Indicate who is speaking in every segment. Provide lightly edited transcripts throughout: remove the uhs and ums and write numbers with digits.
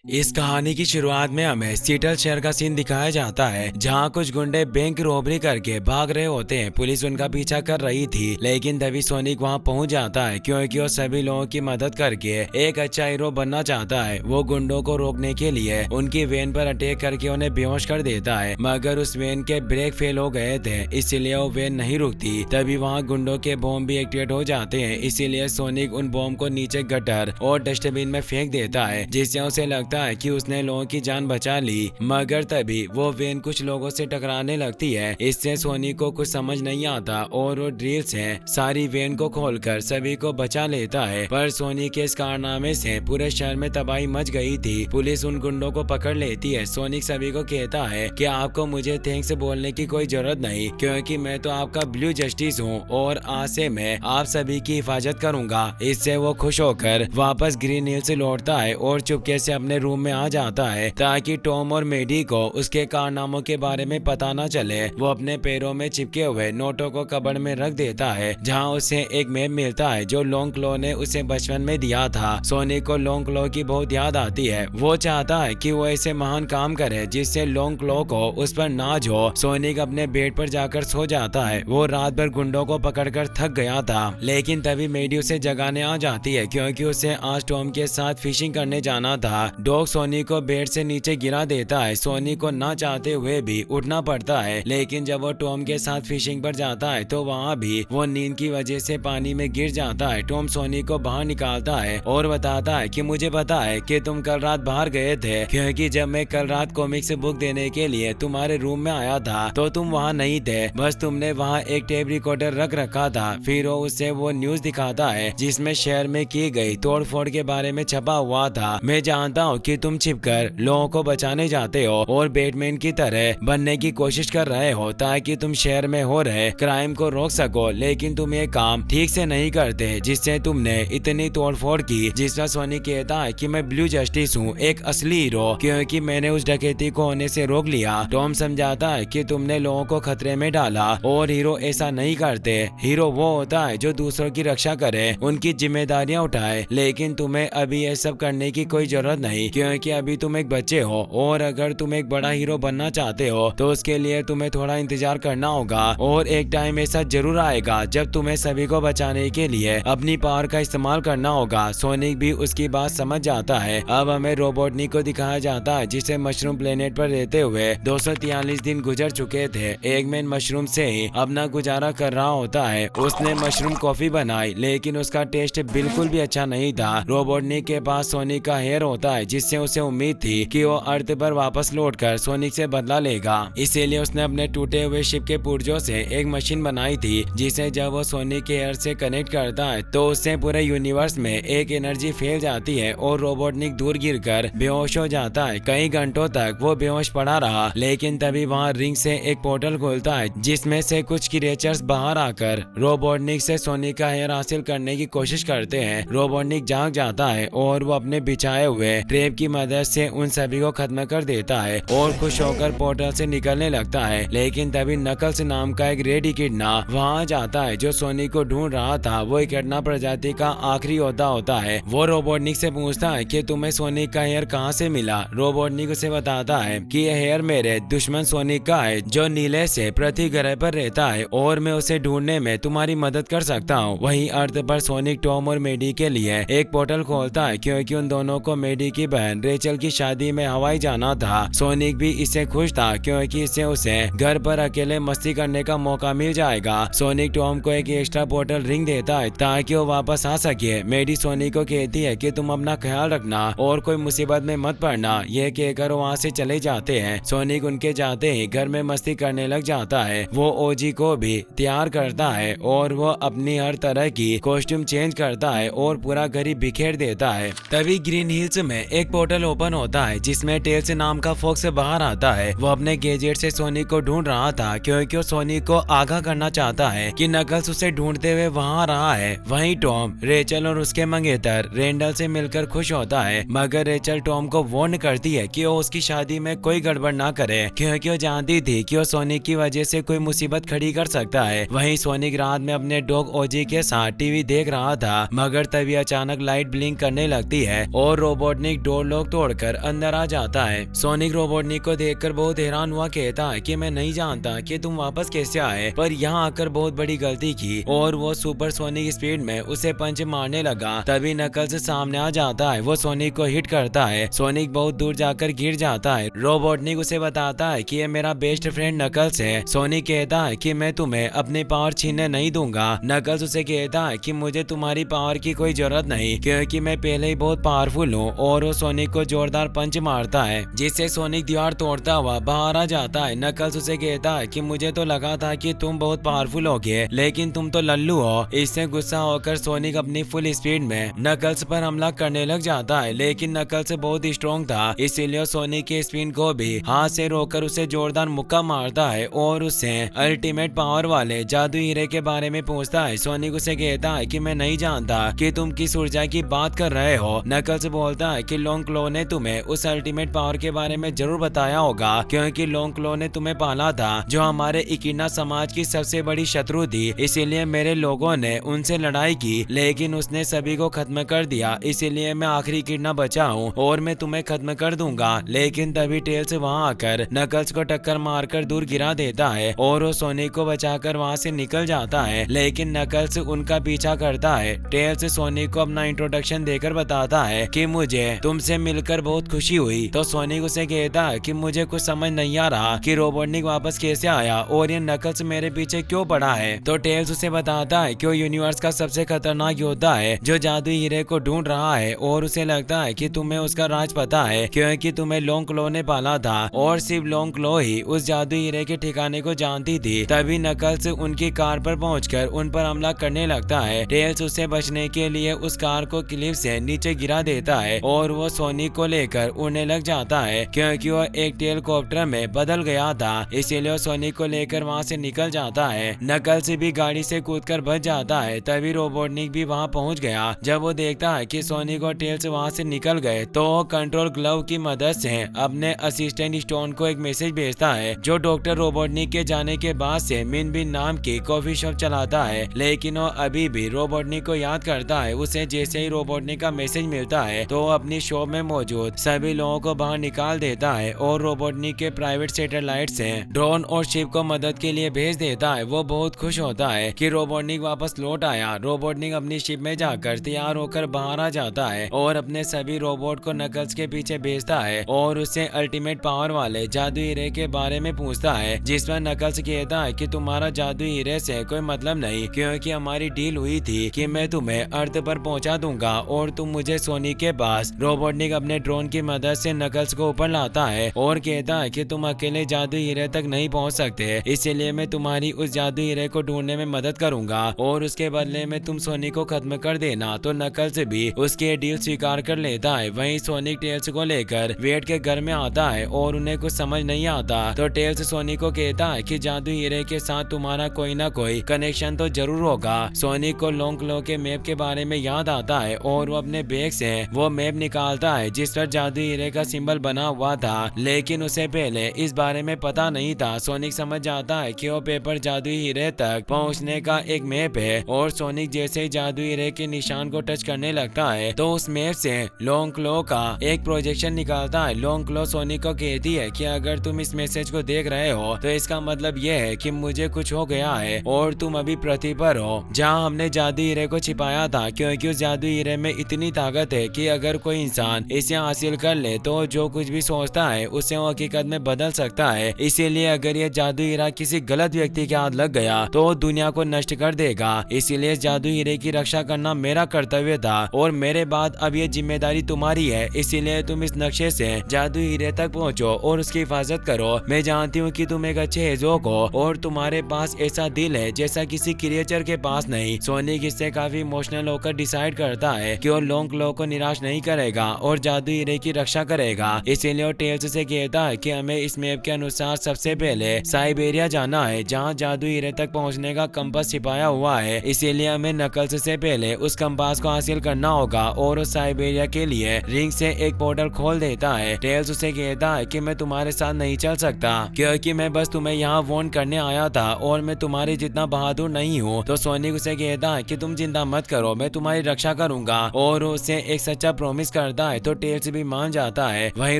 Speaker 1: इस कहानी की शुरुआत में हमें सीटल शहर का सीन दिखाया जाता है, जहां कुछ गुंडे बैंक रॉबरी करके भाग रहे होते हैं। पुलिस उनका पीछा कर रही थी, लेकिन तभी सोनिक वहां पहुंच जाता है, क्योंकि वो सभी लोगों की मदद करके एक अच्छा हीरो बनना चाहता है। वो गुंडों को रोकने के लिए उनकी वैन पर अटैक करके उन्हें बेहोश कर देता है, मगर उस वैन के ब्रेक फेल हो गए थे, इसीलिए वो वैन नहीं रुकती। तभी वहाँ गुंडों के बॉम्ब भी एक्टिवेट हो जाते हैं, इसीलिए सोनिक उन बॉम्ब को नीचे गटर और डस्टबिन में फेंक देता है, जिससे उसे लगता है कि उसने लोगों की जान बचा ली। मगर तभी वो वैन कुछ लोगों से टकराने लगती है। इससे सोनी को कुछ समझ नहीं आता और वो ड्रिल से सारी वैन को खोलकर सभी को बचा लेता है। पर सोनी के इस कारनामे से पूरे शहर में तबाही मच गई थी। पुलिस उन गुंडों को पकड़ लेती है। सोनिक सभी को कहता है कि आपको मुझे थैंक्स बोलने की कोई जरूरत नहीं, क्योंकि मैं तो आपका ब्लू जस्टिस हूँ और आज से मैं आप सभी की हिफाजत करूंगा। इससे वो खुश होकर वापस ग्रीन हिल से लौटता है और चुपके से अपने रूम में आ जाता है, ताकि टॉम और मेडी को उसके कारनामों के बारे में पता न चले। वो अपने पैरों में चिपके हुए नोटों को कबड़ में रख देता है, जहां उसे एक मैप मिलता है जो लॉन्ग क्लो ने उसे बचपन में दिया था। सोनी को लॉन्ग क्लो की बहुत याद आती है। वो चाहता है कि वो ऐसे महान काम करे जिससे लॉन्ग क्लो को उस पर नाज हो। सोनिक अपने बेड पर जाकर सो जाता है। वो रात भर गुंडों को पकड़कर थक गया था, लेकिन तभी मेडी उसे जगाने आ जाती है, क्योंकि उसे आज टॉम के साथ फिशिंग करने जाना था। डॉग सोनी को बेड से नीचे गिरा देता है। सोनी को ना चाहते हुए भी उठना पड़ता है, लेकिन जब वो टॉम के साथ फिशिंग पर जाता है तो वहाँ भी वो नींद की वजह से पानी में गिर जाता है। टॉम सोनी को बाहर निकालता है और बताता है कि मुझे पता है कि तुम कल रात बाहर गए थे, क्योंकि जब मैं कल रात कॉमिक्स बुक देने के लिए तुम्हारे रूम में आया था तो तुम वहाँ नहीं थे, बस तुमने वहाँ एक टेप रिकॉर्डर रख रखा था। फिर वो उसे वो न्यूज दिखाता है जिसमें शहर में की गई तोड़फोड़ के बारे में छपा हुआ था। मैं जानता हूँ कि तुम छिपकर लोगों को बचाने जाते हो और बैटमैन की तरह बनने की कोशिश कर रहे हो, ताकि तुम शहर में हो रहे क्राइम को रोक सको, लेकिन तुम ये काम ठीक से नहीं करते, जिससे तुमने इतनी तोड़फोड़ की। जिसका सोनी कहता है कि मैं ब्लू जस्टिस हूँ, एक असली हीरो, क्योंकि मैंने उस डकैती को होने से रोक लिया। टॉम समझाता है कि तुमने लोगों को खतरे में डाला और हीरो ऐसा नहीं करते। हीरो वो होता है जो दूसरों की रक्षा करे, उनकी जिम्मेदारियां उठाए, लेकिन तुम्हें अभी ये सब करने की कोई जरूरत नहीं, क्योंकि अभी तुम एक बच्चे हो और अगर तुम एक बड़ा हीरो बनना चाहते हो तो उसके लिए तुम्हें थोड़ा इंतजार करना होगा और एक टाइम ऐसा जरूर आएगा जब तुम्हें सभी को बचाने के लिए अपनी पावर का इस्तेमाल करना होगा। सोनिक भी उसकी बात समझ जाता है। अब हमें रोबोटनिक को दिखाया जाता है, जिसे मशरूम प्लेनेट पर रहते हुए 243 दिन गुजर चुके थे। एगमैन मशरूम से ही अपना गुजारा कर रहा होता है। उसने मशरूम कॉफी बनाई, लेकिन उसका टेस्ट बिल्कुल भी अच्छा नहीं था। रोबोटनिक के पास सोनिक का हेयर होता है, जिससे उसे उम्मीद थी कि वो अर्थ पर वापस लौटकर सोनिक से बदला लेगा। इसीलिए उसने अपने टूटे हुए शिप के पुर्जों से एक मशीन बनाई थी, जिसे जब वो सोनिक के हेयर से कनेक्ट करता है तो उससे पूरे यूनिवर्स में एक एनर्जी फैल जाती है और रोबोटनिक दूर गिरकर बेहोश हो जाता है। कई घंटों तक वो बेहोश पड़ा रहा, लेकिन तभी वहाँ रिंग से एक पोर्टल खुलता है, जिसमें से कुछ क्रिएचर्स बाहर आकर रोबोटनिक से सोनिक का हेयर हासिल करने की कोशिश करते हैं। रोबोटनिक जाग जाता है और वो अपने बिछाए हुए ट्रैप की मदद से उन सभी को खत्म कर देता है और खुश होकर पोर्टल से निकलने लगता है। लेकिन तभी नकल्स नाम का एक रेड इकिडना वहाँ जाता है, जो सोनिक को ढूंढ रहा था। वो इकिडना प्रजाति का आखिरी योद्धा होता है। वो रोबोटनिक से पूछता है कि तुम्हें सोनिक का हेयर कहाँ से मिला। रोबोटनिक उसे बताता है कि यह हेयर मेरे दुश्मन सोनिक का है, जो नीले से पृथ्वी ग्रह पर रहता है और मैं उसे ढूंढने में तुम्हारी मदद कर सकता हूँ। वहीं अर्थ पर सोनिक टॉम और मेडी के लिए एक पोर्टल खोलता है, क्योंकि उन दोनों को मेडी की बहन रेचल की शादी में हवाई जाना था। सोनिक भी इससे खुश था, क्योंकि इससे उसे घर पर अकेले मस्ती करने का मौका मिल जाएगा। सोनिक टॉम को एक एक्स्ट्रा पोर्टल रिंग देता है ताकि वो वापस आ सके। मेडी सोनिक को कहती है कि तुम अपना ख्याल रखना और कोई मुसीबत में मत पड़ना। यह कहकर वहाँ से चले जाते हैं। सोनिक उनके जाते ही घर में मस्ती करने लग जाता है। वो ओजी को भी तैयार करता है और वो अपनी हर तरह की कॉस्ट्यूम चेंज करता है और पूरा घर ही बिखेर देता है। तभी ग्रीन हिल्स में एक पोर्टल ओपन होता है, जिसमें टेल्स नाम का फॉक्स बाहर आता है। वो अपने गैजेट से सोनिक को ढूंढ रहा था, क्योंकि वो सोनिक को आगाह करना चाहता है कि नकल्स उसे ढूंढते हुए वहाँ रहा है। वहीं टॉम रेचल और उसके मंगेतर रेंडल से मिलकर खुश होता है, मगर रेचल टॉम को वार्न करती है कि वो उसकी शादी में कोई गड़बड़ ना करे, क्योंकि वो जानती थी कि वो सोनिक की वजह से कोई मुसीबत खड़ी कर सकता है। वहीं सोनिक रात में अपने डॉग ओजी के साथ टीवी देख रहा था, मगर तभी अचानक लाइट ब्लिंक करने लगती है और रोबोटनिक डोर लॉक तोड़कर अंदर आ जाता है। सोनिक रोबोटनिक को देखकर बहुत हैरान हुआ कहता है कि मैं नहीं जानता कि तुम वापस कैसे आए, पर यहाँ आकर बहुत बड़ी गलती की, और वो सुपर सोनिक स्पीड में उसे पंच मारने लगा। तभी नकल्स सामने आ जाता है, वो सोनिक को हिट करता है। सोनिक बहुत दूर जाकर गिर जाता है। रोबोटनिक उसे बताता है कि ये मेरा बेस्ट फ्रेंड नकल्स है। सोनिक कहता है कि मैं तुम्हें अपनी पावर छीनने नहीं दूंगा। नकल्स उसे कहता है कि मुझे तुम्हारी पावर की कोई जरूरत नहीं, क्योंकि मैं पहले ही बहुत पावरफुल हूँ, और वो सोनिक को जोरदार पंच मारता है, जिससे सोनिक दीवार तोड़ता हुआ बाहर आ जाता है। नकल्स उसे कहता है कि मुझे तो लगा था कि तुम बहुत पावरफुल होगे, लेकिन तुम तो लल्लू हो। इससे गुस्सा होकर सोनिक अपनी फुल स्पीड में नकल्स पर हमला करने लग जाता है, लेकिन नकल्स बहुत स्ट्रॉन्ग था, इसीलिए सोनिक के स्पिन को भी हाथ से रोककर उसे जोरदार मुक्का मारता है और उससे अल्टीमेट पावर वाले जादू हीरे के बारे में पूछता है। सोनिक उसे कहता है कि मैं नहीं जानता कि तुम किस ऊर्जा की बात कर रहे हो। नकल्स बोलता है कि लॉन्ग क्लो ने तुम्हें उस अल्टीमेट पावर के बारे में जरूर बताया होगा, क्योंकि लॉन्ग क्लो ने तुम्हें पाला था, जो हमारे इकिना समाज की सबसे बड़ी शत्रु थी। इसीलिए मेरे लोगों ने उनसे लड़ाई की, लेकिन उसने सभी को खत्म कर दिया। इसीलिए मैं आखिरी किरणा बचा हूँ और मैं तुम्हें खत्म कर दूंगा। लेकिन तभी टेल्स वहाँ आकर नकल्स को टक्कर मारकर दूर गिरा देता है और वो सोनिक को बचाकर वहाँ से निकल जाता है, लेकिन नकल्स उनका पीछा करता है। टेल्स सोनिक को अपना इंट्रोडक्शन देकर बताता है कि मुझे तुमसे मिलकर बहुत खुशी हुई। तो सोनिक उसे कहता है कि मुझे कुछ समझ नहीं आ रहा कि रोबोटनिक वापस कैसे आया और ये नकल्स मेरे पीछे क्यों पड़ा है। तो टेल्स उसे बताता है कि वो यूनिवर्स का सबसे खतरनाक योद्धा है, जो जादू हीरे को ढूंढ रहा है, और उसे लगता है कि तुम्हें उसका राज पता है, क्योंकि तुम्हें लॉन्ग क्लो ने पाला था और सिर्फ लॉन्ग क्लो ही उस जादू हीरे के ठिकाने को जानती थी। तभी नकल्स उनकी कार पर पहुंचकर उन पर हमला करने लगता है। टेल्स उसे बचने के लिए उस कार को क्लिफ से नीचे गिरा देता है और वो सोनिक को लेकर उड़ने लग जाता है, क्योंकि वो एक हेलीकॉप्टर में बदल गया था, इसीलिए सोनिक को लेकर वहाँ से निकल जाता है। नकल्स भी गाड़ी से कूदकर बच जाता है। तभी रोबोटनिक भी वहाँ पहुँच गया। जब वो देखता है कि सोनिक और टेल्स वहाँ से निकल गए, तो वो कंट्रोल ग्लव की मदद से अपने असिस्टेंट स्टोन को एक मैसेज भेजता है, जो डॉक्टर रोबोटनिक के जाने के बाद से मिनबिन नाम की कॉफी शॉप चलाता है, लेकिन वो अभी भी रोबोटनिक को याद करता है। उसे जैसे ही रोबोटनिक का मैसेज मिलता है, तो वो अपनी शॉप में मौजूद सभी लोगों को बाहर निकाल देता है और रोबोटनिक के प्राइवेट सैटेलाइट से ड्रोन और शिप को मदद के लिए भेज देता है। वो बहुत खुश होता है कि रोबोटनिक वापस लौट आया। रोबोटनिक अपनी शिप में जाकर तैयार होकर बाहर आ जाता है और अपने सभी रोबोट को नकल्स के पीछे भेजता है और उससे अल्टीमेट पावर वाले जादू हीरे के बारे में पूछता है, जिस पर नकल्स कहता है कि तुम्हारा जादू हीरे से कोई मतलब नहीं, क्योंकि हमारी डील हुई थी कि मैं तुम्हें अर्थ पर पहुंचा दूंगा और तुम मुझे सोनिक के पास। रोबोटनिक अपने ड्रोन की मदद से नकल्स को ऊपर लाता है और कहता है कि तुम अकेले जादू हीरे तक नहीं पहुंच सकते, इसलिए मैं तुम्हारी उस जादू हीरे को ढूंढने में मदद करूंगा और उसके बदले में तुम सोनिक को खत्म कर देना। तो नकल्स भी उसके डील स्वीकार कर लेता है। वहीं सोनिक टेल्स को लेकर वेट के घर में आता है और उन्हें कुछ समझ नहीं आता। तो टेल्स सोनिक को कहता है कि जादू हीरे के साथ तुम्हारा कोई ना कोई कनेक्शन तो जरूर होगा। सोनिक को लॉन्ग क्लो के मैप के बारे में याद आता है और वो अपने बैग से वो मैप निकालता है जिस पर जादू हीरे का सिंबल बना हुआ था, लेकिन उसे पहले इस बारे में पता नहीं था। सोनिक समझ जाता है कि वो पेपर जादू हीरे तक पहुंचने का एक मैप है और सोनिक जैसे ही जादू हीरे के निशान को टच करने लगता है, तो उस मैप से लॉन्ग क्लो का एक प्रोजेक्शन निकालता है। लॉन्ग क्लो सोनिक को कहती है कि अगर तुम इस मैसेज को देख रहे हो, तो इसका मतलब यह है कि मुझे कुछ हो गया है और तुम अभी पृथ्वी पर हो, जहाँ हमने जादू हीरे को छिपाया था, क्योंकि उस जादू हीरे में इतनी ताकत है कि अगर कोई इंसान इसे हासिल कर ले, तो जो कुछ भी सोचता है उसे वो हकीकत में बदल सकता है। इसीलिए अगर ये जादू हीरा किसी गलत व्यक्ति के हाथ लग गया, तो दुनिया को नष्ट कर देगा। इसीलिए जादू हीरे की रक्षा करना मेरा कर्तव्य था और मेरे बाद अब ये जिम्मेदारी तुम्हारी है। इसीलिए तुम इस नक्शे से जादू हीरे तक पहुँचो और उसकी हिफाजत करो। मैं जानती हूँ कि तुम एक अच्छे हेजोक हो और तुम्हारे पास ऐसा दिल है जैसा किसी क्रिएचर के पास नहीं। सोनिक इससे काफी इमोशनल होकर डिसाइड करता है कि वो लॉन्ग क्लो को निराश नहीं करेगा और जादू हीरे की रक्षा करेगा। इसीलिए वो टेल्स से कहता है कि हमें इस मैप के अनुसार सबसे पहले साइबेरिया जाना है, जहाँ जादू हीरे तक पहुँचने का कंपास छिपाया हुआ है। इसीलिए हमें नकल्स से पहले उस कंपास को हासिल करना होगा और उस साइबेरिया के लिए रिंग से एक पोर्टल खोल देता है। टेल्स उसे कहता है कि मैं तुम्हारे साथ नहीं चल सकता, क्योंकि मैं बस तुम्हें यहाँ वार्न करने आया था और मैं तुम्हारे जितना बहादुर नहीं हूँ। तो सोनिक उसे कहता है कि तुम चिंता मत करो, मैं तुम्हारी रक्षा करूंगा और उसे एक सच्चा प्रॉमिस करता होता है तो टेल्स भी मान जाता है। वहीं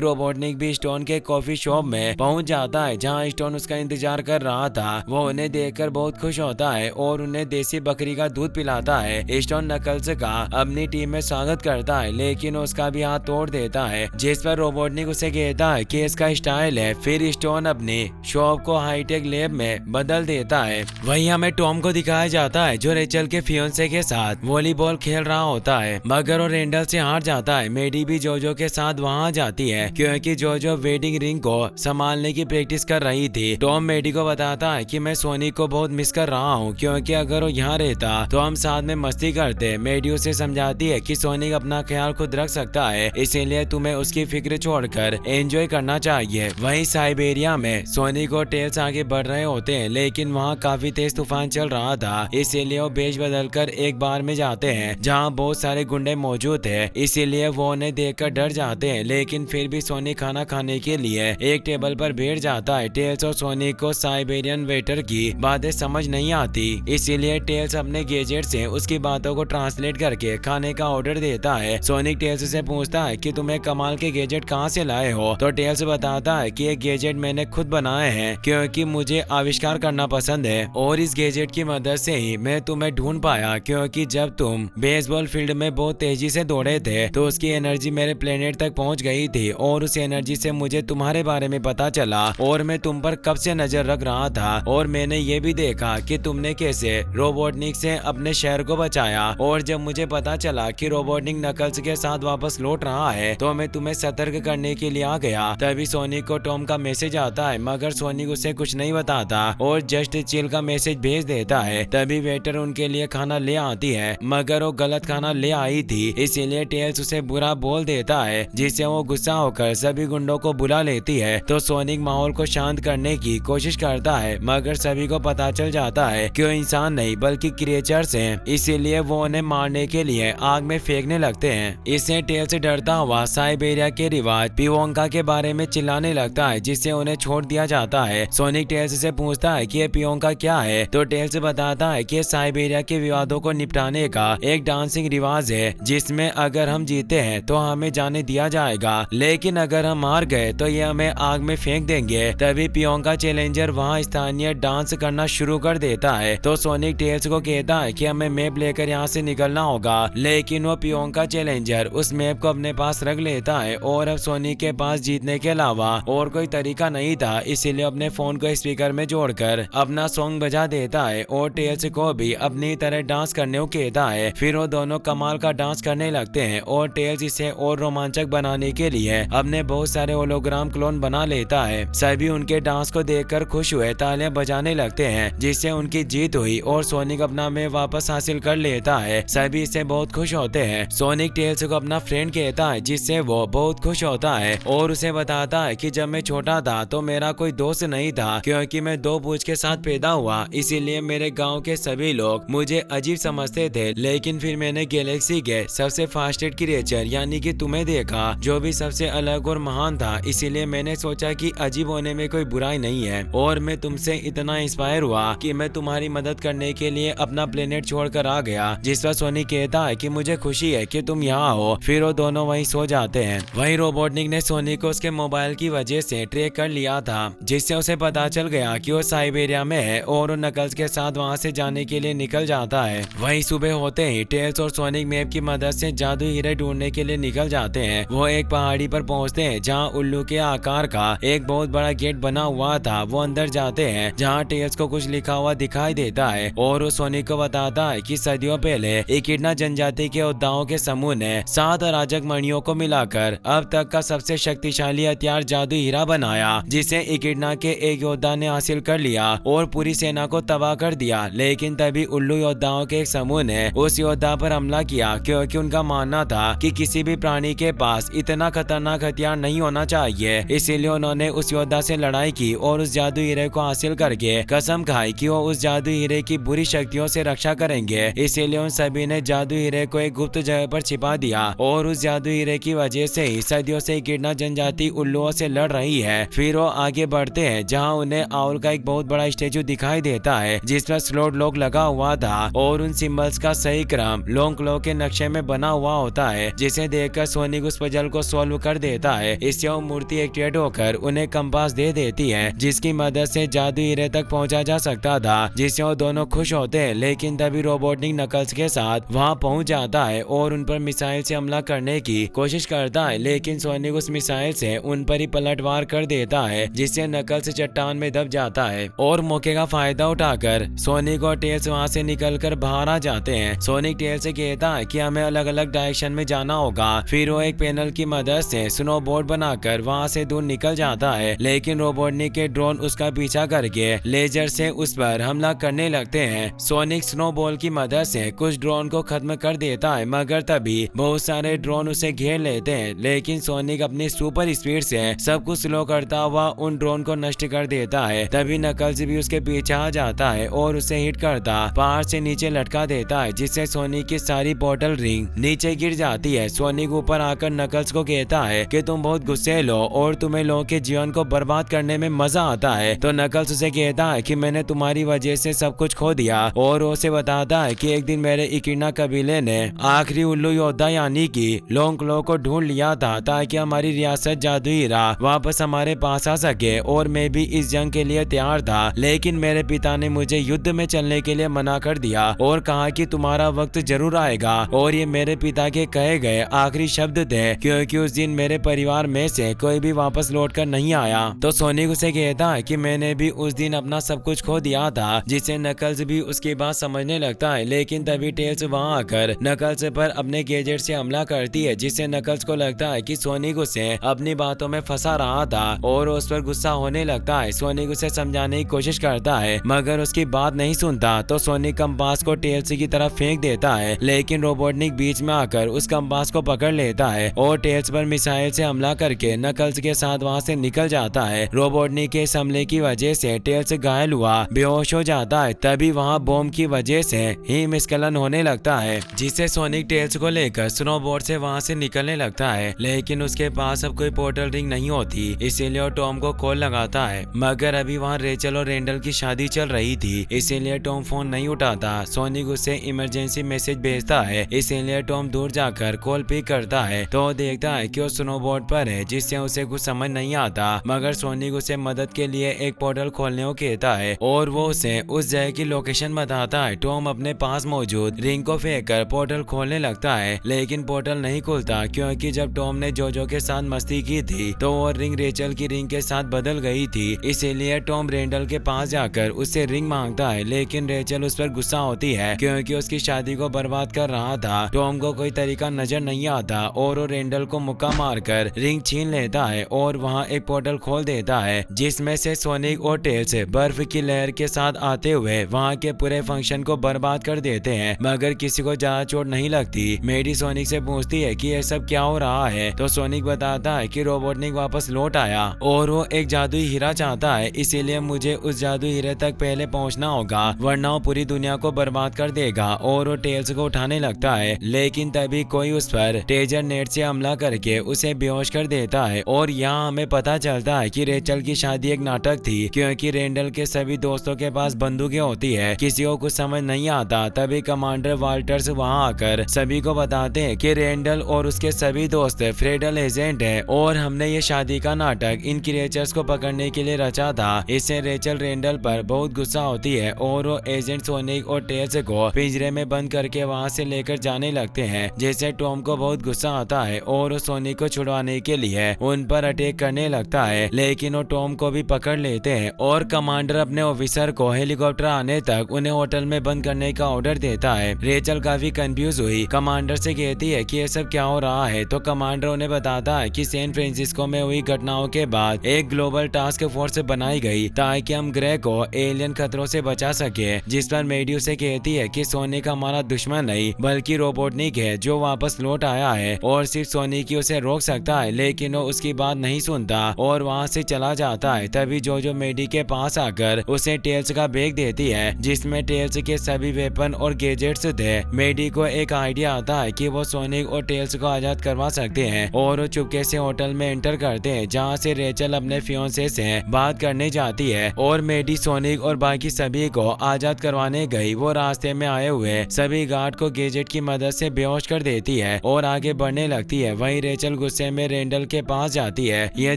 Speaker 1: रोबोटनिक भी स्टोन के कॉफी शॉप में पहुंच जाता है जहां स्टोन उसका इंतजार कर रहा था। वो उन्हें देखकर बहुत खुश होता है और उन्हें देसी बकरी का दूध पिलाता है। स्टोन नकल्स का अपनी टीम में स्वागत करता है लेकिन उसका भी हाथ तोड़ देता है, जिस पर रोबोटनिक उसे कहता है कि इसका स्टाइल है। फिर स्टोन अपनी शॉप को हाईटेक लैब में बदल देता है। वहीं हमें टॉम को दिखाया जाता है जो रेचल के फियोंसे के साथ वॉलीबॉल खेल रहा होता है, मगर वो रेंडल से हार जाता है। मेडी भी जोजो के साथ वहां जाती है क्योंकि जोजो वेडिंग रिंग को संभालने की प्रैक्टिस कर रही थी। टॉम मेडी को बताता है कि मैं सोनिक को बहुत मिस कर रहा हूँ क्योंकि अगर वो यहाँ रहता तो हम साथ में मस्ती करते। मेडी उसे समझाती है कि सोनिक अपना ख्याल खुद रख सकता है, इसीलिए तुम्हें उसकी फिक्र छोड़कर एंजॉय करना चाहिए। वहीं साइबेरिया में सोनिक और टेल्स आगे बढ़ रहे होते हैं लेकिन वहाँ काफी तेज तूफान चल रहा था, इसीलिए वो बेच बदलकर एक बार में जाते हैं जहाँ बहुत सारे गुंडे मौजूद है, इसीलिए वो उन्हें देखकर डर जाते हैं। लेकिन फिर भी सोनिक खाना खाने के लिए एक टेबल पर बैठ जाता है। टेल्स और सोनिक को साइबेरियन वेटर की बातें समझ नहीं आती, इसीलिए टेल्स अपने गैजेट से उसकी बातों को ट्रांसलेट करके खाने का ऑर्डर देता है। सोनिक टेल्स से पूछता है कि तुम्हें कमाल के गैजेट कहाँ से लाए हो, तो टेल्स बताता है कि ये गैजेट मैंने खुद बनाए हैं क्योंकि मुझे आविष्कार करना पसंद है और इस गैजेट की मदद से ही मैं तुम्हें ढूंढ पाया क्योंकि जब तुम बेसबॉल फील्ड में बहुत तेजी से दौड़े थे तो उसकी एनर्जी मेरे प्लेनेट तक पहुंच गई थी और उस एनर्जी से मुझे तुम्हारे बारे में पता चला और मैं तुम पर कब से नजर रख रहा था और मैंने ये भी देखा कि तुमने कैसे रोबोटनिक से अपने शहर को बचाया और जब मुझे पता चला कि रोबोटनिक नकल्स के साथ वापस लौट रहा है तो मैं तुम्हें सतर्क करने के लिए आ गया। तभी सोनिक को टॉम का मैसेज आता है मगर सोनिक उसे कुछ नहीं बताता और जस्ट चिल का मैसेज भेज देता है। तभी वेटर उनके लिए खाना ले आती है मगर वो गलत खाना ले आई थी, इसीलिए टेल्स उसे बुरा बोल देता है जिससे वो गुस्सा होकर सभी गुंडों को बुला लेती है। तो सोनिक माहौल को शांत करने की कोशिश करता है मगर सभी को पता चल जाता है कि वो इंसान नहीं बल्कि क्रिएचर्स हैं, इसीलिए वो उन्हें मारने के लिए आग में फेंकने लगते हैं। इससे टेल्स डरता हुआ साइबेरिया के रिवाज पियोंका के बारे में चिल्लाने लगता है जिससे उन्हें छोड़ दिया जाता है। सोनिक टेल्स से पूछता है कि ये पियोंका क्या है, तो टेल्स बताता है कि साइबेरिया के विवादों को निपटाने का एक डांसिंग रिवाज है जिसमें अगर हम जीते हैं तो हमें जाने दिया जाएगा, लेकिन अगर हम हार गए तो ये हमें आग में फेंक देंगे। तभी पियोंका चैलेंजर वहाँ स्थानीय डांस करना शुरू कर देता है। तो सोनिक टेल्स को कहता है कि हमें मैप लेकर यहाँ से निकलना होगा, लेकिन वो पियोंका चैलेंजर उस मैप को अपने पास रख लेता है और अब सोनिक के पास जीतने के अलावा और कोई तरीका नहीं था, इसीलिए अपने फोन को स्पीकर में जोड़कर अपना सॉन्ग बजा देता है और टेल्स को भी अपनी तरह डांस करने को कहता है। फिर वो दोनों कमाल का डांस करने लगते हैं और टेल्स इसे और रोमांचक बनाने के लिए अपने बहुत सारे होलोग्राम क्लोन बना लेता है। सभी उनके डांस को देखकर खुश हुए तालियां बजाने लगते हैं जिससे उनकी जीत हुई और सोनिक अपना मैप वापस हासिल कर लेता है। सभी इससे बहुत खुश होते हैं। सोनिक टेल्स को अपना फ्रेंड कहता है जिससे वो बहुत खुश होता है और उसे बताता है कि जब मैं छोटा था तो मेरा कोई दोस्त नहीं था क्योंकि मैं दो पूंछ के साथ पैदा हुआ, इसीलिए मेरे गांव के सभी लोग मुझे अजीब समझते थे। लेकिन फिर मैंने गैलेक्सी के सबसे फास्टेस्ट क्रिएचर यानी कि तुम्हें देखा जो भी सबसे अलग और महान था, इसीलिए मैंने सोचा कि अजीब होने में कोई बुराई नहीं है और मैं तुमसे इतना इंस्पायर हुआ कि मैं तुम्हारी मदद करने के लिए अपना प्लेनेट छोड़कर आ गया। जिस पर सोनिक कहता है कि मुझे खुशी है कि तुम यहाँ हो। फिर वो दोनों वहीं सो जाते हैं। वहीं रोबोटनिक ने सोनिक को उसके मोबाइल की वजह से ट्रैक कर लिया था जिससे उसे पता चल गया कि वो साइबेरिया में है और वो नकल्स के साथ वहाँ से जाने के लिए निकल जाता है। वहीं सुबह होते ही टेल्स और सोनिक मैप की मदद से जादू हीरे ढूंढने के लिए निकल जाते हैं। वो एक पहाड़ी पर पहुंचते हैं जहाँ उल्लू के आकार का एक बहुत बड़ा गेट बना हुआ था। वो अंदर जाते हैं जहाँ टेल्स को कुछ लिखा हुआ दिखाई देता है और वो सोनिक को बताता है कि सदियों पहले इकिडना जनजाति के योद्धाओं के समूह ने 7 अराजक मणियों को मिलाकर अब तक का सबसे शक्तिशाली हथियार जादू हीरा बनाया, जिसे इकिडना के एक योद्धा ने हासिल कर लिया और पूरी सेना को तबाह कर दिया। लेकिन तभी उल्लू योद्धाओं के एक समूह ने उस योद्धा पर हमला किया क्योंकि उनका मानना था कि किसी भी प्राणी के पास इतना खतरनाक हथियार नहीं होना चाहिए। इसीलिए उन्होंने उस योद्धा से लड़ाई की और उस जादू हीरे को हासिल करके कसम खाई कि वो उस जादू हीरे की बुरी शक्तियों से रक्षा करेंगे। इसीलिए उन सभी ने जादू हीरे को एक गुप्त जगह पर छिपा दिया और उस जादू हीरे की वजह से ही सदियों से इकिडना जनजाति उल्लुओं से लड़ रही है। फिर वो आगे बढ़ते हैं जहाँ उन्हें आउल का एक बहुत बड़ा स्टेचू दिखाई देता है जिस पर स्लॉट लॉक लगा हुआ था और उन सिंबल्स का सही क्रम लॉन्ग क्लॉ के नक्शे में बना हुआ होता है जिसे देखकर सोनिक उस पजल को सॉल्व कर देता है। इससे वो मूर्ति एक्टिवेट होकर उन्हें कंपास दे देती है, जिसकी मदद से जादू हीरे तक पहुंचा जा सकता था, जिससे वो दोनों खुश होते हैं। लेकिन तभी रोबोटनिक नकल्स के साथ वहां पहुंच जाता है और उन पर मिसाइल से हमला करने की कोशिश करता है, लेकिन सोनिक उस मिसाइल से उन पर ही पलटवार कर देता है, जिससे नकल्स चट्टान में दब जाता है। और मौके का फायदा उठाकर सोनिक और टेल्स वहां से निकलकर बाहर आ जाते हैं। सोनिक टेल्स से कहता है कि हमें अलग अलग डायरेक्शन में जाना होगा। फिर वो एक पैनल की मदद से स्नोबोर्ड बनाकर वहां से दूर निकल जाता है, लेकिन रोबोटनिक के ड्रोन उसका पीछा करके लेजर से उस पर हमला करने लगते हैं। सोनिक स्नोबॉल की मदद से कुछ ड्रोन को खत्म कर देता है, मगर तभी बहुत सारे ड्रोन उसे घेर लेते हैं। लेकिन सोनिक अपनी सुपर स्पीड से सब कुछ स्लो करता हुआ उन ड्रोन को नष्ट कर देता है। तभी नकल्स भी उसके पीछे आ जाता है और उसे हिट करता पहाड़ से नीचे लटका देता है, जिससे सोनिक की सारी बॉटल रिंग नीचे गिर जाती है। सोनिक ऊपर आकर नकल्स को कहता है कि तुम बहुत गुस्से लो और तुम्हें लोगों के जीवन को बर्बाद करने में मजा आता है। तो नकल्स उसे कहता है कि मैंने तुम्हारी वजह से सब कुछ खो दिया, और उसे बताता है कि एक दिन मेरे इकिना कबीले ने आखिरी उल्लू योद्धा यानी कि लोंग क्लो को ढूंढ लिया था, ताकि हमारी रियासत जादू हीरा वापस हमारे पास आ सके। और मैं भी इस जंग के लिए तैयार था, लेकिन मेरे पिता ने मुझे युद्ध में चलने के लिए मना कर दिया और कहा कि तुम्हारा वक्त जरूर आएगा। और ये मेरे पिता के कहे गए आखिरी शब्द थे, क्योंकि उस दिन मेरे परिवार में से कोई भी वापस लौट कर नहीं आया। तो सोनिक उसे कहता है कि मैंने भी उस दिन अपना सब कुछ खो दिया था, जिससे नकल्स भी उसकी बात समझने लगता है। लेकिन तभी टेल्स वहां आकर नकल्स पर अपने गैजेट से हमला करती है, जिससे नकल्स को लगता है कि सोनिक उसे अपनी बातों में फंसा रहा था और उस पर गुस्सा होने लगता है। सोनिक उसे समझाने की कोशिश करता है, मगर उसकी बात नहीं सुनता। तो सोनिक कंपास को टेल्स की तरफ फेंक देता है, लेकिन रोबोटनिक बीच में आकर उस कंपास को पकड़ लेता है और टेल्स पर मिसाइल से हमला करके नकल्स के साथ वहां से निकल जाता है। रोबोटनिक के इस हमले की वजह से टेल्स घायल हुआ बेहोश हो जाता है। तभी वहां बॉम्ब की वजह से हिमस्खलन होने लगता है, जिससे सोनिक टेल्स को लेकर स्नोबोर्ड से वहां से निकलने लगता है। लेकिन उसके पास अब कोई पोर्टल रिंग नहीं होती, इसीलिए वो टॉम को कॉल लगाता है, मगर अभी वहां रेचल और रेंडल की शादी चल रही थी, इसीलिए टॉम फोन नहीं उठाता। सोनिक उसे इमरजेंसी मैसेज भेजता है, इसीलिए टॉम दूर जाकर कॉल पिक करता है। तो देखता है कि वो स्नोबोर्ड पर है, जिससे उसे कुछ समझ नहीं आता, मगर सोनिक उसे मदद के लिए एक पोर्टल खोलने को कहता है और वो उसे उस जगह की लोकेशन बताता है। टॉम अपने पास मौजूद रिंग को फेंककर पोर्टल खोलने लगता है, लेकिन पोर्टल नहीं खुलता, क्योंकि जब टॉम ने जोजो के साथ मस्ती की थी तो वो रिंग रेचल की रिंग के साथ बदल गई थी। इसीलिए टॉम रेंडल के पास जाकर उससे रिंग मांगता है, लेकिन रेचल उस पर गुस्सा होती है, क्योंकि उसकी शादी को बर्बाद कर रहा था। टॉम को कोई तरीका नजर नहीं आता और वो रेंडल को मुक्का मारकर रिंग छीन लेता है और वहाँ एक पोर्टल खोल देता है, जिसमें से सोनिक और टेल्स बर्फ की लहर के साथ आते हुए वहाँ के पूरे फंक्शन को बर्बाद कर देते हैं, मगर किसी को ज्यादा चोट नहीं लगती। मेडी सोनिक से पूछती है कि ये सब क्या हो रहा है, तो सोनिक बताता है कि रोबोटनिक वापस लौट आया और वो एक जादुई हीरा चाहता है, इसीलिए मुझे उस जादुई हीरे तक पहले पहुंचना होगा, वरना वो पूरी दुनिया को बर्बाद कर देगा। और वो टेल्स को उठाने लगता है, लेकिन तभी कोई उस पर टेजर नेट से हमला करके उसे बेहोश कर देता है। और यहाँ हमें पता चलता है कि रेचल की शादी एक नाटक थी, क्योंकि रेंडल के सभी दोस्तों के पास बंदूकें होती है। किसी को कुछ समझ नहीं आता। तभी कमांडर वाल्टर्स वहां आकर सभी को बताते हैं कि रेंडल और उसके सभी दोस्त फ्रेडल एजेंट है और हमने ये शादी का नाटक इन क्रिएचर्स को पकड़ने के लिए रचा था। इससे रेचल रेंडल पर बहुत गुस्सा होती है और वो एजेंट सोनिक और टेल्स को पिंजरे में बंद करके वहां से लेकर जाने लगते हैं, जिससे टॉम को बहुत गुस्सा आता है और वो सोनिक को छुड़वाने के लिए उन पर अटैक करने लगता है। लेकिन वो टॉम को भी पकड़ लेते हैं और कमांडर अपने ऑफिसर को हेलीकॉप्टर आने तक उन्हें होटल में बंद करने का ऑर्डर देता है। रेचल काफी कंफ्यूज हुई कमांडर से कहती है कि ये सब क्या हो रहा है, तो कमांडर उन्हें बताता है कि सैन फ्रांसिस्को में हुई घटनाओं के बाद एक ग्लोबल टास्क फोर्स बनाई गई ताकि हम ग्रह को एलियन खतरों से बचा सके, जिस पर मेडी उसे कहती है कि सोनिक हमारा दुश्मन नहीं बल्कि रोबोटनिक है जो वापस लौट आया है और सिर्फ सोनिक ही उसे रोक सकता है। लेकिन वो उसकी बात नहीं सुनता और वहाँ से चला जाता है। तभी जो मेडी के पास आकर उसे टेल्स का बैग देती है, जिसमें टेल्स के सभी वेपन और गैजेट्स थे। मेडी को एक आइडिया आता है कि वो सोनिक और टेल्स को आजाद करवा सकते हैं और वो चुपके से होटल में एंटर करते हैं, जहाँ से रेचल अपने फियोंसे से बात करने जाती है और मेडी सोनिक और बाकी सभी को आजाद करवाने गई। वो रास्ते में आए हुए सभी गार्ड को गैजेट की मदद से बेहोश कर देती है और और आगे बढ़ने लगती है। वहीं रेचल गुस्से में रेंडल के पास जाती है। यह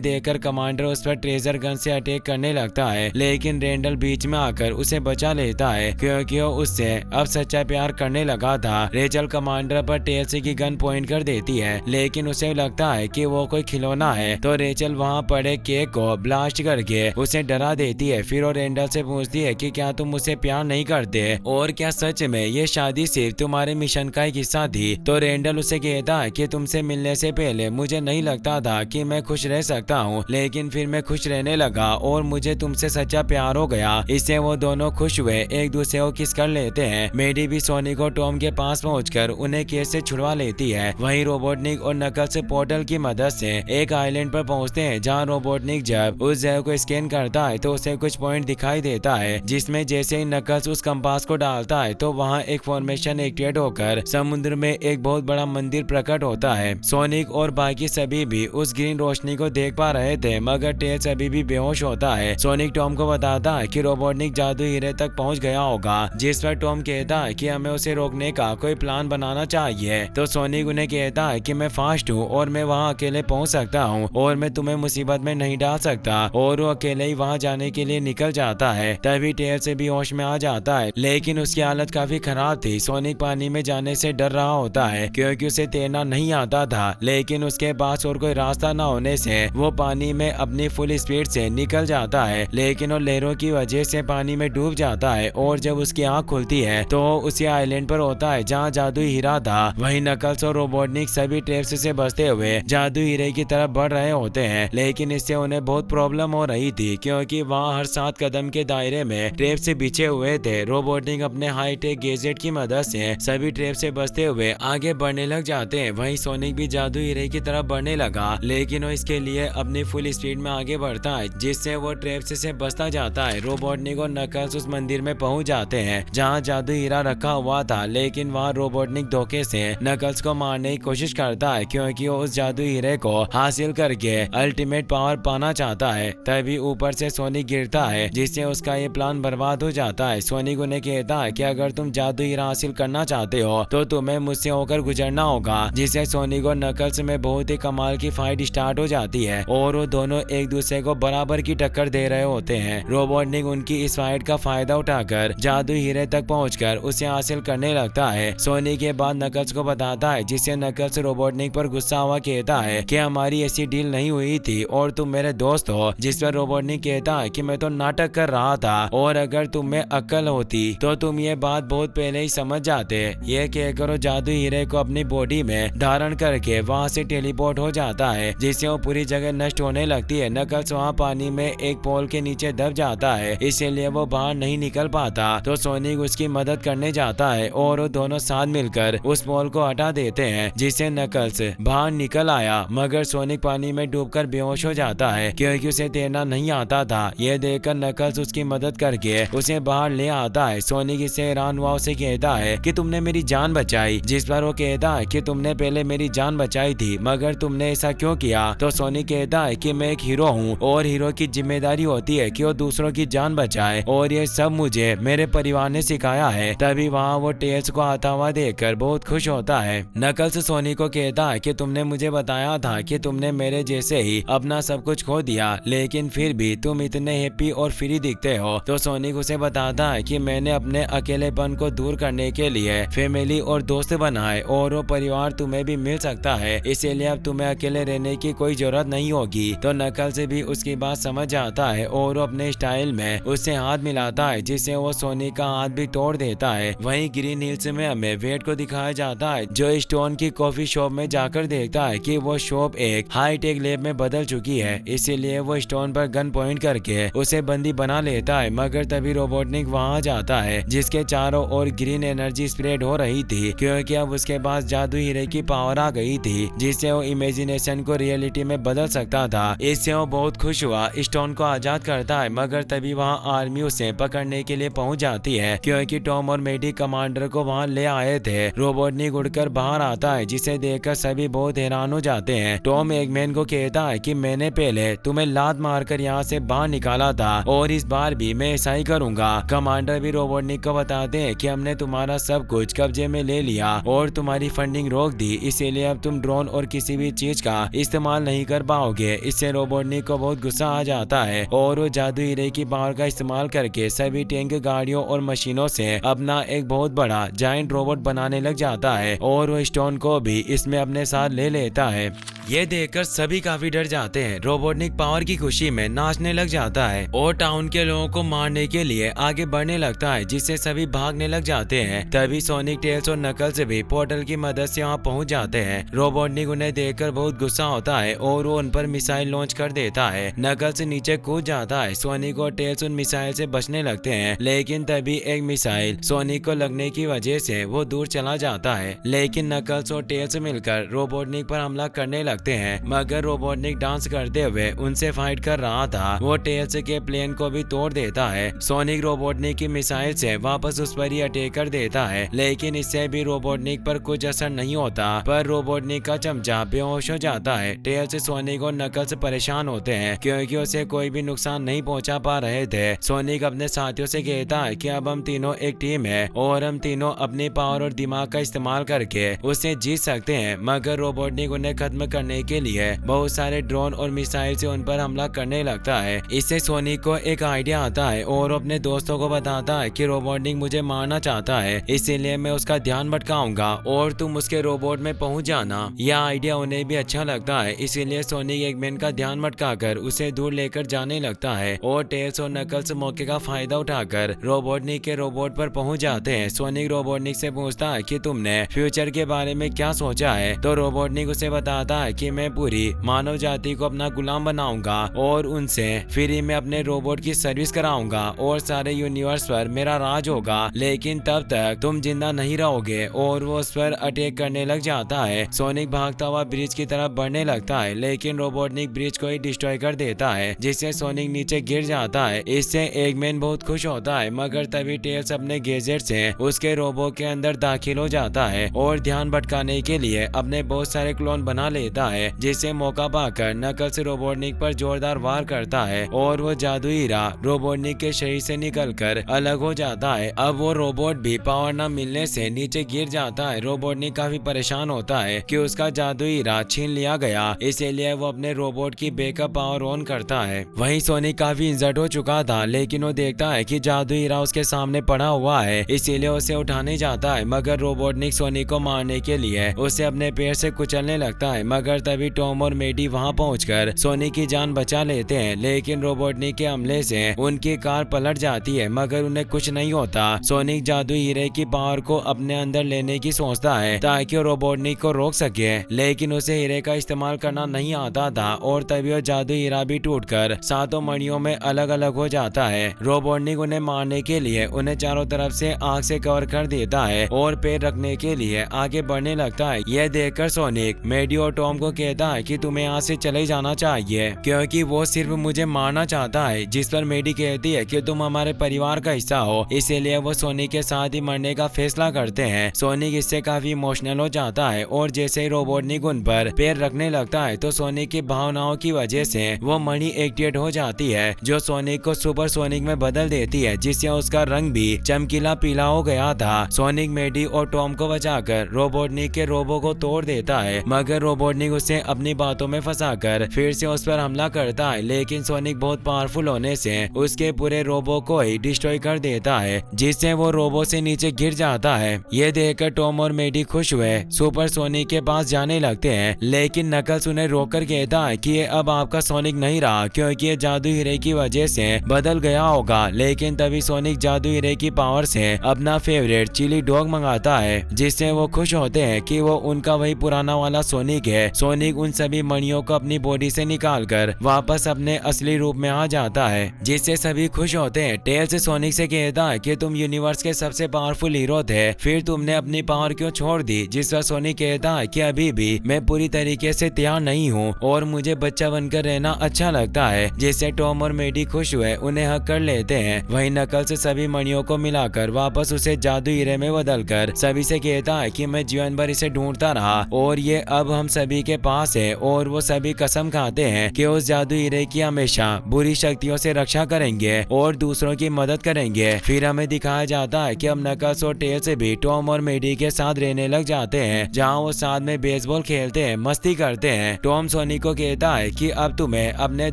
Speaker 1: देखकर कमांडर उस पर ट्रेजर गन से अटैक करने लगता है, लेकिन रेंडल बीच में आकर उसे बचा लेता है क्योंकि वो उससे अब सच्चा प्यार करने लगा था। रेचल कमांडर पर टेल्स की गन पॉइंट कर देती है, लेकिन उसे लगता है कि वो कोई खिलौना है, तो रेचल वहाँ पड़े केक को ब्लास्ट करके उसे डरा देती है। फिर वो रेंडल से पूछती है कि क्या तुम मुझसे प्यार नहीं करते और क्या सच में ये शादी सिर्फ तुम्हारे मिशन का एक हिस्सा थी। तो रेंडल उसे कहता है कि तुमसे मिलने से पहले मुझे नहीं लगता था कि मैं खुश रह सकता हूँ, लेकिन फिर मैं खुश रहने लगा और मुझे तुमसे सच्चा प्यार हो गया। इससे वो दोनों खुश हुए एक दूसरे को किस कर लेते हैं। मेडी भी सोनिक और टॉम के पास पहुंचकर उन्हें केस से छुड़वा लेती है। वहीं रोबोटनिक और नकल्स पोर्टल की मदद से एक आइलैंड पर पहुंचते हैं, जहां रोबोटनिक जब उस जगह को स्कैन करता है तो उसे कुछ पॉइंट दिखाई देता है, जिसमें जैसे ही नकल्स उस कंपास को डालता है तो वहां एक फॉर्मेशन एक्टिवेट होकर समुद्र में एक बहुत बड़ा मंदिर प्रकट होता है। सोनिक और बाकी सभी भी उस ग्रीन रोशनी को देख पा रहे थे, मगर टेल्स अभी भी बेहोश होता है। सोनिक टॉम को बताता है कि रोबोटनिक जादू हीरे तक पहुंच गया होगा, जिस पर टॉम कहता है कि हमें उसे रोकने का कोई प्लान बनाना चाहिए। तो सोनिक उन्हें कहता है कि मैं फास्ट हूँ और मैं वहाँ अकेले पहुँच सकता हूँ और मैं तुम्हें मुसीबत में नहीं डाल सकता, और वो अकेले ही वहाँ जाने के लिए निकल जाता है। तभी टेल्स भी होश में आ जाता है, लेकिन उसकी हालत काफी खराब थी। सोनिक पानी में जाने से डर रहा होता है क्योंकि उसे तैरना नहीं आता था, लेकिन उसके पास और कोई रास्ता न होने से वो पानी में अपनी फुल स्पीड से निकल जाता है, लेकिन वो लहरों की वजह से पानी में डूब जाता है। और जब उसकी आंख खुलती है तो उसी आइलैंड पर होता है जहाँ जादुई हीरा था। वहीं नकल्स और रोबोटनिक सभी ट्रैप्स से बचते हुए जादू हीरे की तरफ बढ़ रहे होते हैं, लेकिन इससे उन्हें बहुत प्रॉब्लम हो रही थी क्योंकि वहाँ हर 7 कदम के दायरे में ट्रैप से बिछे हुए थे। रोबोटनिक अपने हाईटेक गैजेट की मदद से सभी ट्रैप से बचते हुए आगे बढ़ने लग जाते हैं। वहीं सोनिक भी जादू हीरे की तरफ बढ़ने लगा, लेकिन वो इसके लिए अपनी फुल स्पीड में आगे बढ़ता है, जिससे वो ट्रैप से बचता जाता है। रोबोटनिक और नकल्स उस मंदिर में पहुंच जाते हैं जहां जादू हीरा रखा हुआ था, लेकिन वहां रोबोटनिक धोखे से नकल्स को मारने की कोशिश करता है क्योंकि वो उस जादू हीरे को हासिल करके अल्टीमेट पावर पाना चाहता है। तभी ऊपर से सोनिक गिरता है, जिससे उसका ये प्लान बर्बाद हो जाता है। सोनिक उन्हें कहता है कि अगर तुम जादू हीरा हासिल करना चाहते हो तो तुम्हें मुझसे होकर गुजरना होगा, जिससे सोनिक और नकल्स में बहुत ही कमाल की फाइट स्टार्ट हो जाती है और वो दोनों एक दूसरे को बराबर की टक्कर दे रहे होते हैं। रोबोटनिक उनकी इस फाइट का फायदा उठाकर जादू हीरे तक पहुंचकर उसे हासिल करने लगता है। सोनिक के बाद नकल्स को बताता है, जिससे नकल्स रोबोटनिक पर गुस्सा हुआ कहता है कि हमारी ऐसी डील नहीं हुई थी और तुम मेरे दोस्त हो। जिस पर रोबोटनिक कहता है कि मैं तो नाटक कर रहा था और अगर तुम में अक्ल होती तो तुम ये बात बहुत पहले ही समझ जाते। ये कहकर वो जादू हीरे को अपनी बॉडी में धारण करके वहाँ से टेलीपोर्ट हो जाता है, जिससे वो पूरी जगह नष्ट होने लगती है। नकल्स वहाँ पानी में एक पोल के नीचे दब जाता है, इसीलिए वो बाहर नहीं निकल पाता। तो सोनिक उसकी मदद करने जाता है और वो दोनों साथ मिलकर उस पोल को हटा देते हैं, जिससे नकल्स बाहर निकल आया, मगर सोनिक पानी में डूबकर बेहोश हो जाता है क्योंकि उसे तैरना नहीं आता था। यह देखकर नकल्स उसकी मदद करके उसे बाहर ले आता है। सोनिक इससे हैरान हुआ उसे कहता है कि तुमने मेरी जान बचाई, जिस पर वो कहता है कि तुमने पहले मेरी जान बचाई थी, मगर तुमने ऐसा क्यों किया। तो सोनिक कहता है कि मैं एक हीरो हूँ और हीरो की जिम्मेदारी होती है कि वो दूसरों की जान बचाए, और ये सब मुझे मेरे परिवार ने सिखाया है। तभी वहाँ वो टेल्स को आता हुआ देखकर बहुत खुश होता है। नकल्स सोनिक को कहता है कि तुमने मुझे बताया था कि तुमने मेरे जैसे ही अपना सब कुछ खो दिया, लेकिन फिर भी तुम इतने हैप्पी और फ्री दिखते हो। तो सोनिक उसे बताता है कि मैंने अपने अकेलेपन को दूर करने के लिए फैमिली और दोस्त बनाए और वो परिवार तुम्हें भी मिल सकता है, इसीलिए अब तुम्हें अकेले रहने की कोई जरूरत नहीं होगी। तो नकल्स भी उसकी बात समझ जाता है और वो अपने स्टाइल में उससे हाथ मिलाता है, जिससे वो सोनिक का हाथ भी तोड़ देता है। वहीं ग्रीन हिल्स में हमें वेट को दिखाया जाता है, जो स्टोन की कॉफी शॉप में जाकर देखता है कि वो शॉप एक हाई टेक लैब में बदल चुकी है, इसीलिए वो स्टोन पर गन पॉइंट करके उसे बंदी बना लेता है। मगर तभी रोबोटनिक वहां जाता है, जिसके चारों ओर ग्रीन एनर्जी स्प्रेड हो रही थी क्योंकि अब उसके पास जादू हीरे की पावर आ गई थी, जिससे वो इमेजिनेशन को रियलिटी में बदल सकता था। इससे वो बहुत खुश हुआ, स्टोन को आजाद करता है। मगर तभी वहाँ आर्मी उसे पकड़ने के लिए पहुंच जाती है क्योंकि टॉम और मेडी कमांडर को वहाँ ले आए थे। रोबोटनिक उड़कर बाहर आता है, जिसे देखकर सभी बहुत हैरान हो जाते हैं। टॉम एगमैन को कहता है कि मैंने पहले तुम्हें लात मारकर यहाँ से बाहर निकाला था और इस बार भी मैं ऐसा ही करूंगा। कमांडर भी रोबोटनिक को बताते हैं कि हमने तुम्हारा सब कुछ कब्जे में ले लिया और तुम्हारी फंडिंग फायरिंग रोक दी, इसीलिए अब तुम ड्रोन और किसी भी चीज का इस्तेमाल नहीं कर पाओगे। इससे रोबोटनिक को बहुत गुस्सा आ जाता है और वो जादू हीरे की पावर का इस्तेमाल करके सभी टैंक, गाड़ियों और मशीनों से अपना एक बहुत बड़ा जायंट रोबोट बनाने लग जाता है और वो स्टोन को भी इसमें अपने साथ ले लेता है। ये देखकर सभी काफी डर जाते हैं। रोबोटनिक पावर की खुशी में नाचने लग जाता है और टाउन के लोगों को मारने के लिए आगे बढ़ने लगता है, जिससे सभी भागने लग जाते हैं। तभी सोनिक, टेल्स और नकल्स भी पोर्टल की मदद से वहाँ पहुँच जाते हैं। रोबोटनिक उन्हें देखकर बहुत गुस्सा होता है और वो उन पर मिसाइल लॉन्च कर देता है। नकल्स नीचे कूद जाता है। सोनिक और टेल्स उन मिसाइल से बचने लगते हैं, लेकिन तभी एक मिसाइल सोनिक को लगने की वजह से वो दूर चला जाता है। लेकिन नकल्स और टेल्स मिलकर रोबोटनिक पर हमला करने लगते हैं, मगर रोबोटनिक डांस करते हुए उनसे फाइट कर रहा था। वो टेल्स के प्लेन को भी तोड़ देता है। सोनिक रोबोटनिक की मिसाइल से वापस उस पर ही अटैक कर देता है, लेकिन इससे भी रोबोटनिक पर कुछ असर नहीं होता। पर रोबोटनिक का चमचा बेहोश हो जाता है। टेल्स, सोनिक और नकल्स परेशान होते हैं क्योंकि उसे कोई भी नुकसान नहीं पहुंचा पा रहे थे। सोनिक अपने साथियों से कहता है कि अब हम तीनों एक टीम है और हम तीनों अपनी पावर और दिमाग का इस्तेमाल करके उसे जीत सकते हैं। मगर रोबोटनिक उन्हें खत्म करने के लिए बहुत सारे ड्रोन और मिसाइल से उन पर हमला करने लगता है। इससे सोनिक को एक आइडिया आता है और अपने दोस्तों को बताता है कि रोबोटनिक मुझे मारना चाहता है, इसीलिए मैं उसका ध्यान भटकाऊंगा और तुम उसके रोबोट में पहुंच जाना। यह आइडिया उन्हें भी अच्छा लगता है, इसीलिए सोनिक एगमैन का ध्यान भटकाकर उसे दूर लेकर जाने लगता है और टेल्स और नकल्स मौके का फायदा उठाकर रोबोटनिक के रोबोट पर पहुंच जाते हैं। सोनिक रोबोटनिक से पूछता है कि तुमने फ्यूचर के बारे में क्या सोचा है, तो रोबोटनिक उसे बताता है कि मैं पूरी मानव जाति को अपना गुलाम बनाऊंगा और उनसे फ्री में अपने रोबोट की सर्विस कराऊंगा और सारे यूनिवर्स पर मेरा राज होगा, लेकिन तब तक तुम जिंदा नहीं रहोगे। और वो उस पर अटैक करने लग जाता है। सोनिक भागता हुआ ब्रिज की तरफ बढ़ने लगता है, लेकिन रोबोटनिक ब्रिज को ही डिस्ट्रॉय कर देता है, जिससे सोनिक नीचे गिर जाता है। इससे एगमैन बहुत खुश होता है, मगर तभी टेल्स अपने गैजेट से उसके रोबो के अंदर दाखिल हो जाता है और ध्यान भटकाने के लिए अपने बहुत सारे क्लोन बना लेता है, जिससे मौका पाकर नकल्स रोबोटनिक पर जोरदार वार करता है और वो जादू हीरा रोबोटनिक के शरीर से निकलकर अलग हो जाता है। अब वो रोबोट भी पावर न मिलने से नीचे गिर जाता है। रोबोटनिक काफी परेशान होता है कि उसका जादू हीरा छीन लिया गया, इसीलिए वो अपने रोबोट की बैकअप पावर ऑन करता है। वहीं सोनिक काफी इंजर्ड हो चुका था, लेकिन वो देखता है कि जादू हीरा उसके सामने पड़ा हुआ है, इसीलिए उसे उठाने जाता है। मगर रोबोटनिक सोनिक को मारने के लिए उसे अपने पैर से कुचलने लगता है, मगर तभी टॉम और मेडी वहां पहुंचकर सोनिक की जान बचा लेते हैं। लेकिन रोबोटनिक के हमले से उनकी कार पलट जाती है, मगर उन्हें कुछ नहीं होता। सोनिक जादू हीरे की पावर को अपने अंदर लेने की सोचता है ताकि वो रोबोटनिक को रोक सके, लेकिन उसे हीरे का इस्तेमाल करना नहीं आता था और तभी वो जादू हीरा भी टूटकर सातों मणियों में अलग अलग हो जाता है। रोबोटनिक उन्हें मारने के लिए उन्हें चारों तरफ से आग से कवर कर देता है और पैर रखने के लिए आगे बढ़ने लगता है। यह देखकर सोनिक मेडी और टॉम को कहता है कि तुम्हें यहाँ से चले जाना चाहिए क्योंकि वो सिर्फ मुझे मारना चाहता है। जिस पर मेडी कहती है कि तुम हमारे परिवार का हिस्सा हो, इसीलिए वो सोनिक के साथ ही मरने का फैसला करते हैं। सोनिक इससे काफी इमोशनल हो जाता है और जैसे ही रोबोटनिक उन पर पैर रखने लगता है तो सोनिक की भावनाओं की वजह से वो मणि एक्टिवेट हो जाती है, जो सोनिक को सुपर सोनिक में बदल देती है, जिससे उसका रंग भी चमकीला पीला हो गया था। सोनिक मेडी और टॉम को बचाकर रोबोटनिक के रोबो को तोड़ देता है, मगर रोबोटनिक उसे अपनी बातों में फंसाकर फिर से उस पर हमला करता है। लेकिन सोनिक बहुत पावरफुल होने से उसके पूरे रोबो को ही डिस्ट्रॉय कर देता है, जिससे वो रोबो से नीचे गिर जाता है। ये देखकर टॉम और मेडी खुश हुए सुपर सोनिक के पास जाने लगते हैं, लेकिन नकल्स उन्हें रोककर कहता है कि ये अब आपका सोनिक नहीं रहा क्योंकि ये जादू हीरे की वजह से बदल गया होगा। लेकिन तभी सोनिक जादू हीरे की पावर से अपना फेवरेट चिली डॉग मंगाता है, जिससे वो खुश होते हैं कि वो उनका वही पुराना वाला सोनिक है। सोनिक उन सभी मणियों को अपनी बॉडी से निकालकर वापस अपने असली रूप में आ जाता है, जिससे सभी खुश होते हैं। टेल्स सोनिक से कहता है कि तुम यूनिवर्स के सबसे पावरफुल हीरो थे, फिर तुमने अपनी पावर क्यों छोड़ दी? जिस पर सोनिक कहता है कि अभी भी मैं पूरी तरीके से तैयार नहीं हूँ और मुझे बच्चा बनकर रहना अच्छा लगता है, जिससे टॉम और मेडी खुश हुए उन्हें हक कर लेते हैं। वहीं नकल से सभी मणियों को मिलाकर वापस उसे जादू हीरे में बदलकर सभी से कहता है कि मैं जीवन भर इसे ढूंढता रहा और ये अब हम सभी के पास है, और वो सभी कसम खाते हैं कि उस जादू हीरे की हमेशा बुरी शक्तियों से रक्षा करेंगे और दूसरों की मदद करेंगे। फिर हमें दिखाया जाता है कि अब नकल्स और टेल्स भी टॉम और मेडी के साथ रहने लग जाते हैं जहाँ वो साथ में बेसबॉल खेलते हैं, मस्ती करते हैं। टॉम सोनी को कहता है कि अब तुम्हें अपने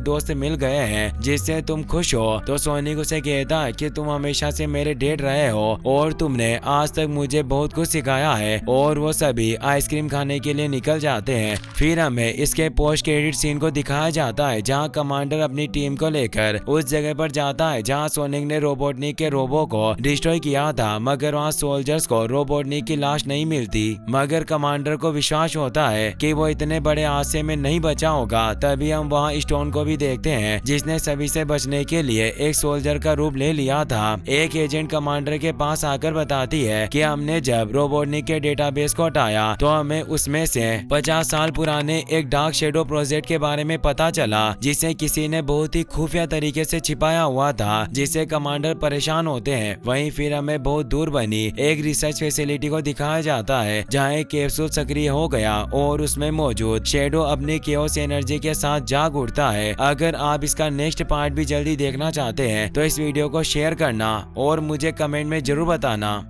Speaker 1: दोस्त मिल गए हैं जिससे तुम खुश हो, तो सोनिक उसे कहता है कि तुम हमेशा से मेरे डेट रहे हो और तुमने आज तक मुझे बहुत कुछ सिखाया है। और वो सभी आइसक्रीम खाने के लिए निकल जाते हैं। फिर हमें इसके पोस्ट क्रेडिट सीन को दिखाया जाता है जहाँ कमांडर अपनी टीम को लेकर उस जगह पर जाता है जहाँ सोनिक ने रोबोटनिक के रोबो को डिस्ट्रॉय किया था, मगर वहाँ सोल्जर्स को रोबोटनिक की लाश नहीं मिलती। मगर कमांडर को विश्वास होता है कि वो इतने बड़े हादसे में नहीं बचा होगा। तभी हम वहाँ स्टोन को भी देखते हैं जिसने सभी से बचने के लिए एक सोल्जर का रूप ले लिया था। एक एजेंट कमांडर के पास आकर बताती है कि हमने जब रोबोटनिक के डेटाबेस को हटाया तो हमें उसमें से 50 साल पुराने एक डार्क शेडो प्रोजेक्ट के बारे में पता चला जिसे किसी ने बहुत ही खुफिया तरीके से छिपाया हुआ था, जिससे कमांडर परेशान होते हैं। वहीं फिर हमें बहुत दूर बनी एक रिसर्च फैसिलिटी को दिखाया जाता है जहाँ एक कैप्सूल सक्रिय हो गया और उसमें मौजूद शेडो अपनी केओस एनर्जी के साथ जाग उठता है। अगर आप इसका नेक्स्ट पार्ट भी जल्दी देखना चाहते हैं तो इस वीडियो को शेयर करना और मुझे कमेंट में जरूर बताना।